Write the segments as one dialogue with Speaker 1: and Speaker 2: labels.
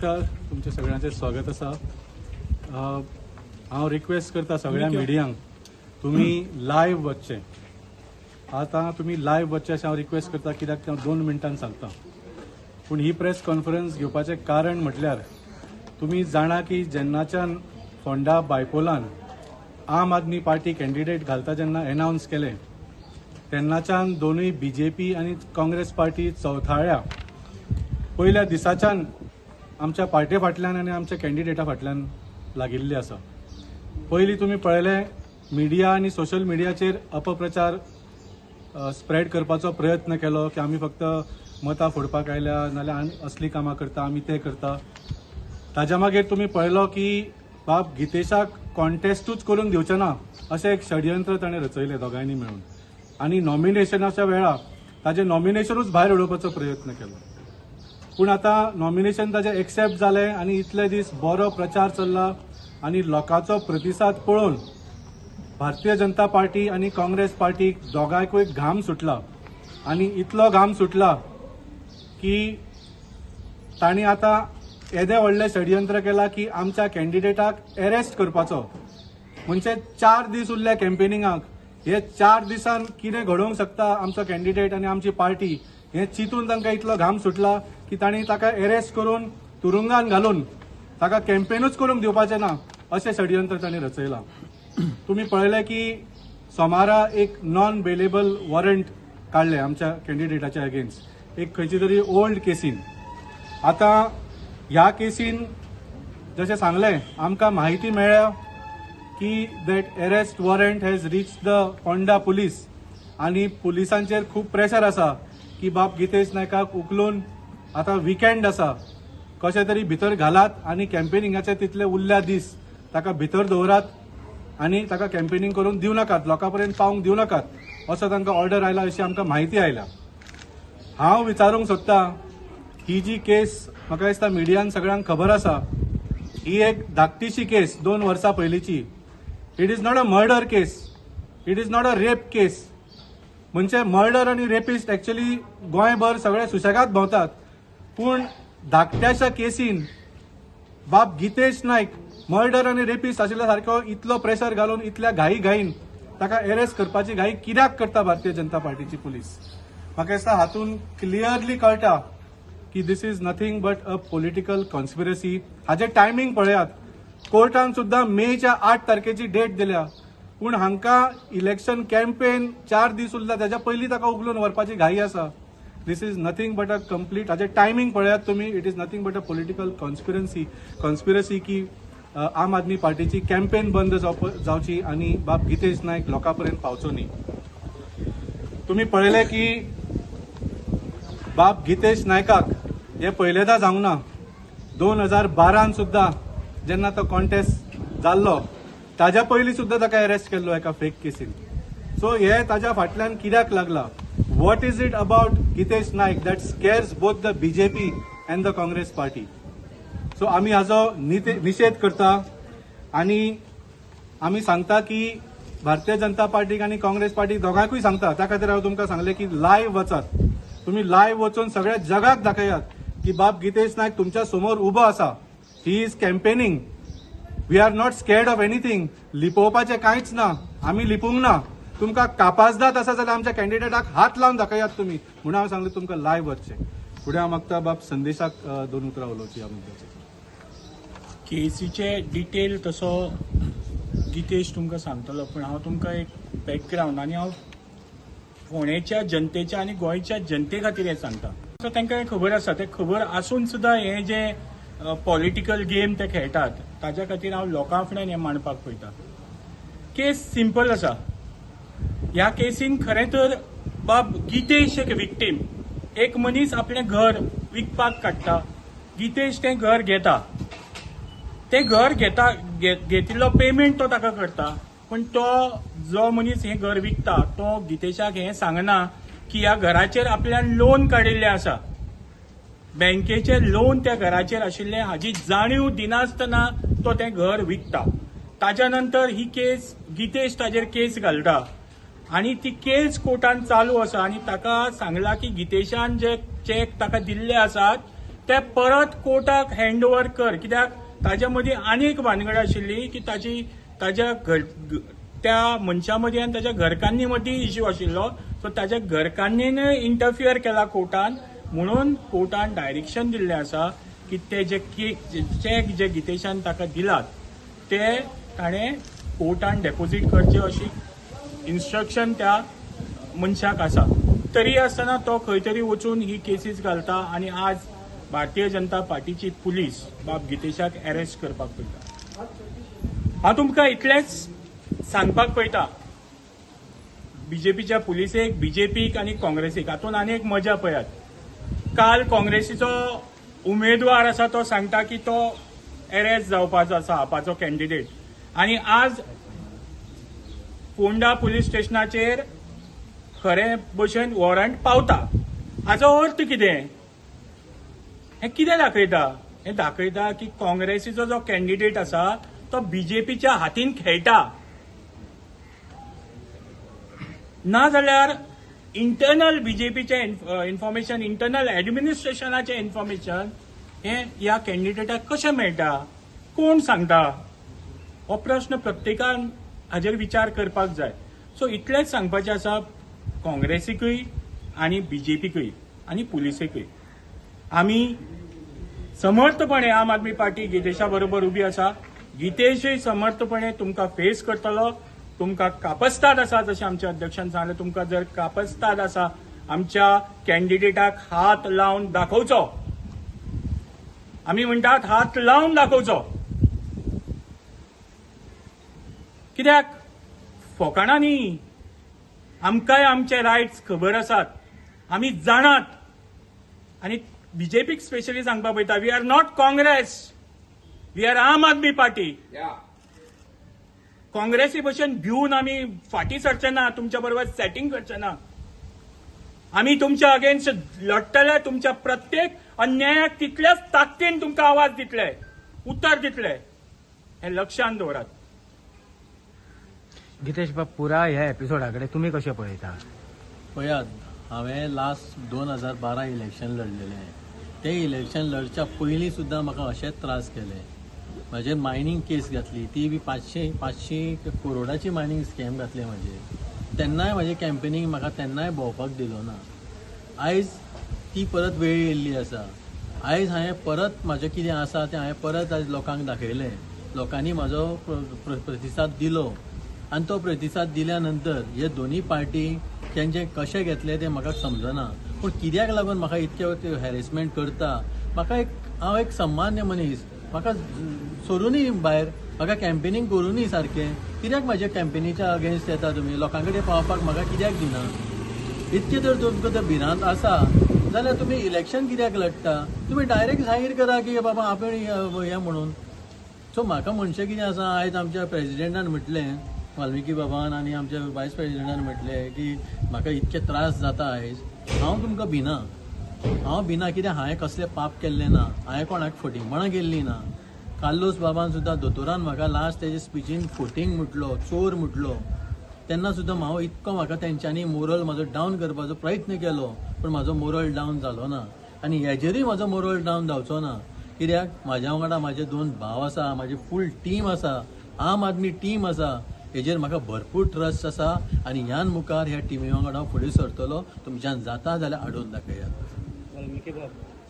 Speaker 1: नमस्कार, तुमचे सगळ्यांचे स्वागत असा. हांव रिक्वेस्ट करता सगळ्या मिडियांक तुम्ही लाईव्ह वचचे. आता तुम्ही लाईव्ह वचचे अशें हांव रिक्वेस्ट करता, कित्याक हांव 2 मिनटांन सांगता. पूण ही प्रेस कॉन्फरन्स घेवपाचें कारण म्हटल्यार तुम्ही जाणा की जेन्नाच्यान फोंडा बायपोलान आम आदमी पार्टी कॅन्डिडेट घालता जेन्ना अनाउन्स केले तेन्नाच्यान दोनूय बीजेपी आनी काँग्रेस पार्टी चवथाळ्या. पयल्या दिसाच्यान आमच्या पार्टी फाटल्यान आनी आमच्या कॅन्डिडेटा फाटल्यान लागिल्ली आसा. पयलीं तुमी पळयलें मिडिया आनी सोशल मिडियाचेर अपप्रचार स्प्रेड करपाचो प्रयत्न केलो की आमी फक्त मतां फोडपाक आयल्या, नाल्यार असली कामां करता, आमी ते करता. ताज्या मागीर तुमी पळयलो की बाब गितेशाक कॉन्टेस्टूच करून दिवचे ना अशें एक षडयंत्र ताणें रचयलें दोगांयनी मेळून. आनी नॉमिनेशनाच्या वेळार ताजें नॉमिनेशनूच भायर उडोवपाचो प्रयत्न केलो. पूण आतां नॉमिनेशन ताजें एक्सेप्ट जालें आनी इतले दीस बरो प्रचार चल्ला आनी लोकांचो प्रतिसाद पळोवन भारतीय जनता पार्टी आनी काँग्रेस पार्टीक दोगांयकूय घाम सुटला. आनी इतलो घाम सुटला की तांणी आतां येदें व्हडलें षडयंत्र केलां की आमच्या कॅन्डिडेटाक अरेस्ट करपाचो. म्हणजे 4 दीस उरले कॅम्पेनिंगाक. हे 4 दिसान कितें घडोवंक शकता आमचो कॅन्डिडेट आनी आमची पार्टी हें चिंतून तांकां इतलो घाम सुटला की तांणी ताका अरेस्ट करून तुरुंगान घालून ताका कॅम्पेनूच करूंक दिवपाचें ना अशें षडयंत्र तांणी रचयलां. तुमी पळयलें की सोमारा एक नॉन बेलेबल वॉरंट काडलें आमच्या कॅन्डिडेटाच्या अगेन्स्ट एक खंयची तरी ओल्ड केसीन. आतां ह्या केसीन जशें सांगलें आमकां म्हायती मेळ्ळ्या की that arrest warrant has reach the Phonda police आनी पुलिसांचेर खूब प्रेशर आसा की बाब गितेश नायकाक उखलून आतां विकेंड आसा कशें तरी भितर घालात आनी कॅम्पेनिंगाचे तितले उरल्या दीस ताका भितर दवरात आनी ताका कॅम्पेनिंग करून दिवं नाकात, लोकां पर्यंत पावंक दिवं नाकात असो तांकां ऑर्डर आयला अशी आमकां म्हायती आयल्या. हांव विचारूंक सोदतां ही जी केस म्हाका दिसता मिडियान सगळ्यांक खबर आसा, ही एक धाकटीशी केस 2 वर्सां पयलींची. It is not a murder case, it is not a rape case. म्हणजे मर्डर आनी रेपिस्ट एक्चुअली गोंयभर सगळे सुशेगाद भोंवतात. पूण धाकट्याशा केसीन बाब गितेश नायक मर्डर आनी रेपिस्ट आशिल्ल्या सारको इतलो प्रेशर घालून इतल्या घाईन ताका अरेस्ट करपाची घाई कित्याक करता भारतीय जनता पार्टीची पुलीस. म्हाका दिसता हातून क्लियरली कळटा की this is nothing but a political conspiracy. हाजे टायमींग पळयात. कोर्टान सुद्दां मेच्या 8 तारखेची डेट दिल्या. पूण हांकां इलेक्शन कॅम्पेन 4 दीस उरला त्याच्या पयलीं ताका उखलून व्हरपाची घाई आसा. This is nothing but a complete हाजे टायमींग पळयात तुमी. It is nothing but a political conspiracy की आम आदमी पार्टीची कॅम्पेन बंद जावची आनी बाब गितेश नायक लोकां पर्यंत पावचो न्ही. तुमी पळयलें की बाब गितेश नायकाक हे पयलेंदा जावंक ना. 2012 सुद्दां जेन्ना तो कॉन्टेस्ट जाल्लो ताज्या पयलीं सुद्दां ताका अरेस्ट केल्लो एका फेक केसीन. सो हे ताज्या फाटल्यान कित्याक लागला? What is it about Gitesh Naik that scares both the BJP and the Congress party? So आमी हाजो निशेध करता आनी आमी सांगता की भारतीय जनता पार्टीक आनी काँग्रेस पार्टीक दोगांयकूय सांगता. त्या खातीर हांव तुमकां सांगलें की लायव्ह वचात. तुम्ही लायव्ह वचून सगळ्या जगाक दाखयात की बाब गितेश नायक तुमच्या समोर उबो आसा. He is campaigning. We are not scared of anything. लिपोवपाचें कांयच ना. आमी लिपूंक ना. तुमकां कापासदाद आसा जाल्यार आमच्या कॅन्डिडेटाक हात लावन दाखयात तुमी म्हणून हांव सांगलें तुमकां लायव्ह वचचें. फुडें हांव मागता बाब संदेशाक 2 उतरां उलोवची ह्या मुद्द्याचेर.
Speaker 2: केसीचे डिटेल तसो गितेश तुमकां सांगतलो, पूण हांव तुमकां एक बॅकग्रावंड आनी हांव फोंडेच्या जनतेच्या आनी गोंयच्या जनते खातीर हें सांगता. सो तांकां हें खबर आसा. ते खबर आसून सुद्दां हे जे पॉलिटिकल गेम ते खेळटात ताज्या खातीर हांव लोकां फुड्यान हें मांडपाक पळयता. केस सिंपल आसा. ह्या केसीन खरें तर बाब गितेश एक विक्टीम. एक मनीस आपलें घर विकपाक काडटा. गितेश तें घर घेता. तें घर घेतिल्लो पेमेंट तो ताका करता. पण तो जो मनीस हें घर विकता तो गितेशाक हें सांगना की ह्या घराचेर आपल्यान लोन काडिल्लें आसा. बँकेचें लोन त्या घराचेर आशिल्लें हाची जाणीव दिनासतना तो तें घर विकता. ताज्या नंतर ही केस गितेश ताजेर केस घालता आनी ती केस कोर्टान चालू आसा आनी ताका सांगला की गितेशान जे चॅक ताका दिल्ले आसात ते परत कोर्टाक हँड ओव्हर कर, कित्याक ताच्या मदीं आनी एक भानगड आशिल्ली की ताच्या त्या मनशा मदीं आनी ताच्या घरकान्नी मदीं इश्यू आशिल्लो. सो ताच्या घरकान्नीनय इंटरफियर केला कोर्टान, म्हणून कोर्टान डायरेक्शन दिल्लें आसा की ते जे चॅक जे गितेशान ताका दिलात ते ताणें कोर्टान डेपोजीट करचे अशी इन्स्ट्रक्शन त्या मनशाक आसा. तरी आसतना तो खंय तरी वचून ही केसीस घालता आनी आज भारतीय जनता पार्टीची पुलीस बाब गितेशाक अरेस्ट करपाक पळयता. हांव तुमकां इतलेंच सांगपाक पळयता बीजेपीच्या पुलिसेक, बीजेपीक आनी काँग्रेसीक. हातूंत आनी एक मजा पळयात. काल काँग्रेसीचो उमेदवार आसा तो सांगता की तो अरेस्ट जावपाचो आसा आपाचो कॅन्डिडेट, आनी आज फोंडा पुलीस स्टेशनाचेर खरे भशेन वॉरंट पावता. हाचो अर्थ कितें? हें कितें दाखयता? हें दाखयता की काँग्रेसीचो जो कॅन्डिडेट आसा तो बीजेपीच्या हातीन खेळटा. ना जाल्यार इंटरनल बीजेपीचे इन्फॉर्मेशन, इंटरनल ऍडमिनिस्ट्रेशनाचे इन्फॉर्मेशन हें ह्या कॅन्डिडेटाक कशें मेळटा? कोण सांगता? हो प्रश्न प्रत्येकान हाजेर विचार करपाक जाय. सो इतलेंच सांगपाचें आसा काँग्रेसीकूय आनी बीजेपीकूय आनी पुलिसेकूय. आमी समर्थपणे आम आदमी पार्टी गितेशा बरोबर उबी आसा. गितेशूय समर्थपणे तुमकां फेस करतलो. तुमकां कापस्ताद आसा, जशें आमच्या अध्यक्षान सांगलें, तुमकां जर कापस्ताद आसा आमच्या कॅन्डिडेटाक हात लावन दाखोवचो. आमी म्हणटात हात लावन दाखोवचो. कित्याक फकाणां न्ही, आमकांय आमचे रायट्स खबर आसात, आमी जाणात. आनी बीजेपीक स्पेशली सांगपाक पळयता, we are not Congress, we are Aam Aadmi party. काँग्रेसी भशेन भिवन आमी फाटीं सरचे ना, तुमच्या बरोबर सेटिंग करचे ना. आमी तुमच्या अगेन्स्ट लढटले. तुमच्या प्रत्येक अन्यायाक तितल्याच ताकदीन तुमकां आवाज दितले, उत्तर दितले. हें लक्षांत दवरात.
Speaker 3: गितेश बाब, पुरा ह्या एपिसोडा कडेन तुमी कशें पळयता?
Speaker 4: पळयात, हांवें लास्ट 2012 इलेक्शन लढलेलें. ते इलेक्शन लढच्या पयलीं सुद्दां म्हाका अशेच त्रास केले. म्हजे मायनींग केस घातली, ती बी 500 करोडाची मायनींग स्कॅम घातले म्हजे. तेन्नाय म्हजे कॅम्पेनींग म्हाका तेन्नाय भोंवपाक दिलो ना. आयज ती परत वेळ येयल्ली आसा. आयज हांवें परत म्हजें कितें आसा तें हांवें परत आयज लोकांक दाखयलें. लोकांनी म्हाजो प्रतिसाद दिलो आनी तो प्रतिसाद दिल्या नंतर हे दोनी पार्टी तेंचे कशें घेतले तें म्हाका समजना. पूण कित्याक लागून म्हाका इतके हॅरेसमेंट करता? हांव एक सामान्य मनीस, म्हाका सोडूनय भायर, म्हाका कॅम्पेनींग करूनय सारकें. कित्याक म्हाज्या कॅम्पेनीच्या अगेन्स्ट येता तुमी? लोकां कडेन पावपाक म्हाका कित्याक दिना? इतके जर तुमकां जर भिरांत आसा जाल्यार तुमी इलेक्शन कित्याक लढटा? तुमी डायरेक्ट जाहीर करा की बाबा आपण हें म्हणून. सो म्हाका म्हणचें कितें आसा, आयज आमच्या प्रेजिडेंटान म्हटलें, वाल्मिकी बाबान, आनी आमच्या वायस प्रेजिडेंटान म्हटलें की म्हाका इतके त्रास जाता आयज. हांव तुमकां भिना. हांव भिना कित्याक हांवें कसलें पाप केल्लें ना. हांवें कोणाक फटिंगपणां केल्लीं ना. कार्लोस बाबान सुद्दां दोतोरान म्हाका लास्ट तेजे स्पिचीन फटींग म्हटलो, चोर म्हटलो. तेन्ना सुद्दां म्हाका तेंच्यांनी मोरल म्हाजो डावन करपाचो प्रयत्न केलो, पूण म्हाजो मोरल डावन जालो ना. आनी हेजेरूय म्हाजो मोरल डावन जावचो ना. कित्याक म्हाज्या वांगडा म्हाजे 2 भाव आसा, म्हाजी फूल टीम आसा, आम आदमी टीम आसा. हेजेर म्हाका भरपूर ट्रस्ट आसा आनी ह्यान मुखार ह्या टिमी वांगडा हांव फुडें सरतलो. तुमच्यान जाता जाल्यार हाडून दाखयात.
Speaker 5: वाल्मिकी बाब,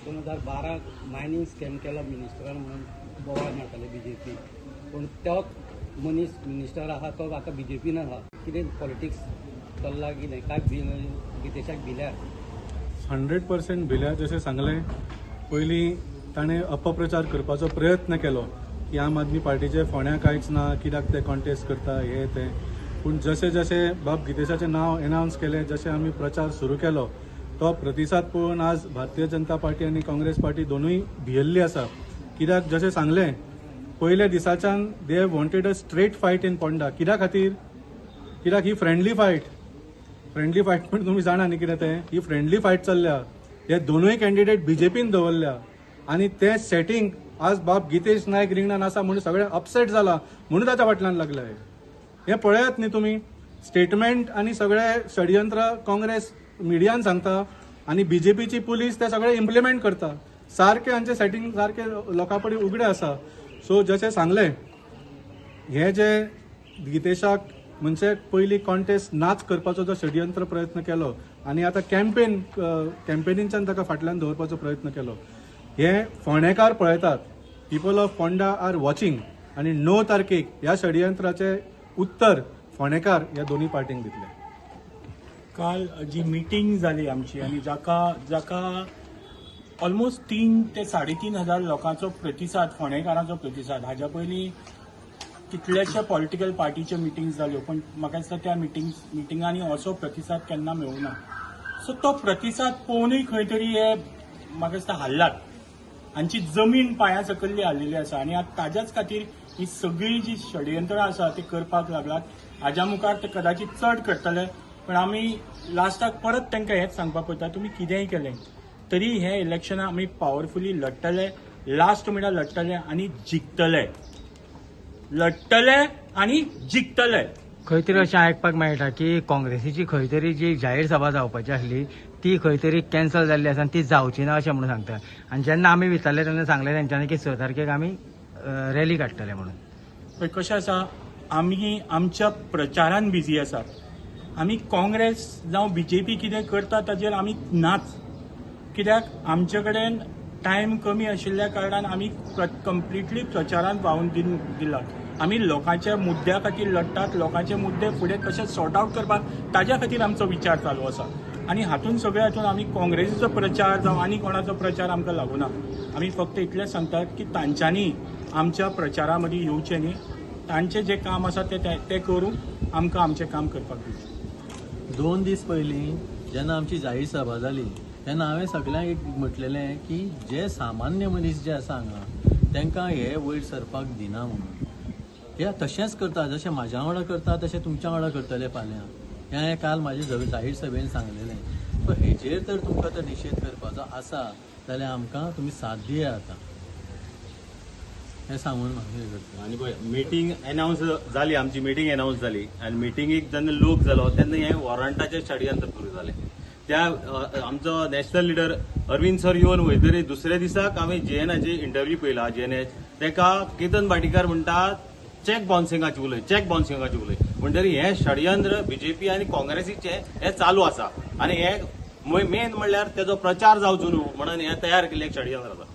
Speaker 5: 2012 मायनींग स्कॅम केला मिनिस्टरान म्हणून बोवाळ मारताले बीजेपी. पूण तो मनीस मिनिस्टर आहा तो आतां बीजेपीन आहा. कितें पॉलिटिक्स चल्ला कितें काय गितेशाक भिल्यार?
Speaker 1: 100% भिल्या. जशें सांगलें, पयलीं ताणें अपप्रचार करपाचो प्रयत्न केलो की आम आदमी पार्टीचे फोंड्या कांयच ना, कित्याक ते कॉन्टेस्ट करता, हे तें. पूण जशें जशें बाब गितेशाचें नांव एनावन्स केलें, जशें आमी प्रचार सुरू केलो, तो प्रतिसाद पळोवन आज भारतीय जनता पार्टी आनी काँग्रेस पार्टी दोनूय भियेल्ली आसा. कित्याक जशें सांगलें, पयल्या दिसाच्यान they have wanted a straight fight in Ponda. कित्या खातीर? कित्याक ही फ्रेंडली फायट पण तुमी जाणा न्ही कितें तें. ही फ्रेंडली फायट चल्ल्या. हे दोनूय कॅन्डिडेट बीजेपीन दवरल्या आनी तें सेटींग आज बाब गितेश नायक रिंगणान आसा म्हणून सगळें अपसेट जाला, म्हणून ताच्या फाटल्यान लागले. हें पळयात न्ही तुमी. स्टेटमेंट आनी सगळें षडयंत्र काँग्रेस मिडियान सांगता आनी बीजेपीची पुलीस ते सगळें इम्प्लिमेंट करता. सारखे हांचे सेटिंग सारखे लोकां कडेन उगडे आसा. सो जशें सांगलें, हे जे गितेशाक म्हणजे पयलीं कॉन्टेस्ट नाच करपाचो जो षडयंत्र प्रयत्न केलो आनी आतां कॅम्पेनींच्यान ताका फाटल्यान दवरपाचो प्रयत्न केलो, हे फोंडेकार पळयतात. People of Fonda are watching आनी 9 तारखेक ह्या षडयंत्राचे उत्तर फोंडेकार ह्या दोन्ही पार्टींक दितले.
Speaker 2: काल जी मिटींग जाली आमची आनी जाका ऑलमोस्ट 3 ते 3.5 हजार लोकांचो प्रतिसाद, फोंडेकारांचो प्रतिसाद. हाज्या पयलीं कितलेशे पॉलिटिकल पार्टीच्यो मिटींग जाल्यो, पण म्हाका दिसता त्या मिटिंगांनी असो प्रतिसाद केन्ना मेळूंक ना. सो तो प्रतिसाद पळोवनूय खंय तरी हे म्हाका दिसता हाल्लात. हांची जमीन पांया सकयली हाल्लेली आसा आनी ताज्याच खातीर ही सगळी जी षडयंत्रां आसा ती करपाक लागलात. हाज्या मुखार ते कदाचित चड करतले, पण आमी लास्टाक परत तांकां हेंच सांगपाक पळयता, तुमी कितेंय केलें तरी हे इलेक्शनां आमी पावरफुली लडटले, लास्ट मिनटार लडटले आनी जिखतले. लडटले आनी जिखतले.
Speaker 3: खंय तरी अशें आयकपाक मेळटा की काँग्रेसीची खंय तरी जी जाहीर सभा जावपाची आसली ती खंय तरी कॅन्सल जाल्ली आसा आनी ती जावची ना अशें म्हणून सांगता. आनी जेन्ना आमी विचारले तेन्ना सांगलें तेंच्यांनी की 6 तारखेक आमी रॅली काडटले म्हणून.
Speaker 2: पण कशें आसा, आमी आमच्या प्रचारान बिजी आसात. आमी काँग्रेस जावं बीजेपी कितें करता ताजेर आमी नाच. कित्याक आमचे कडेन टायम कमी आशिल्ल्या कारणान आमी कंप्लिटली प्रचारान वाहून दिलात. आमी लोकांच्या मुद्द्या खातीर लडटात. लोकांचे मुद्दे फुडें कशे सॉर्ट आउट करपाक ताज्या खातीर आमचो विचार चालू आसा. आनी हातून सगळ्या हातून आमी काँग्रेसीचो प्रचार जावं आनी कोणाचो प्रचार आमकां लागूना. आमी फक्त इतलेंच सांगतात की तांच्यांनी आमच्या प्रचारा मदीं येवचें न्ही. तांचें जें काम आसा तें करून आमकां आमचें काम करपाक दिवचें.
Speaker 4: 2 दीस पयलीं जेन्ना आमची जाहीर सभा जाली तेन्ना हांवें सगळ्यांक एक म्हटलेलें की जे सामान्य मनीस जे आसा हांगा तांकां हे वयर सरपाक दिना म्हणून. हे तशेंच करता, जशें म्हाज्या वांगडा करता तशें तुमच्या वांगडा करतले फाल्यां. हें काल म्हाजे जाहीर सभेन सांगलेलें. सो हेजेर तर तुमकां तो निशेध करपाचो आसा जाल्यार आमकां तुमी साथ दिया आता हें सांगून म्हाका हें करता.
Speaker 6: आनी पळय मिटींग अनावन्स जाली, आमची मिटींग अनावन्स जाली आनी मिटींगेक जेन्ना लोक जालो तेन्ना हें वॉरंटाचें षडयंत्र सुरू जालें. त्या आमचो नॅशनल लिडर अरविंद सर येवन वयतरी दुसऱ्या दिसाक हांवें JNAचे इंटरव्यू पळयला. JNA तेका केतन भाटीकार म्हणटा चॅक बाउन्सिंगाची उलय म्हणटरी हें षडयंत्र बीजेपी आनी काँग्रेसीचें हें चालू आसा आनी हें मेन म्हणल्यार तेजो प्रचार जावचो न्हू म्हणून हें तयार केल्लें षडयंत्र आसा.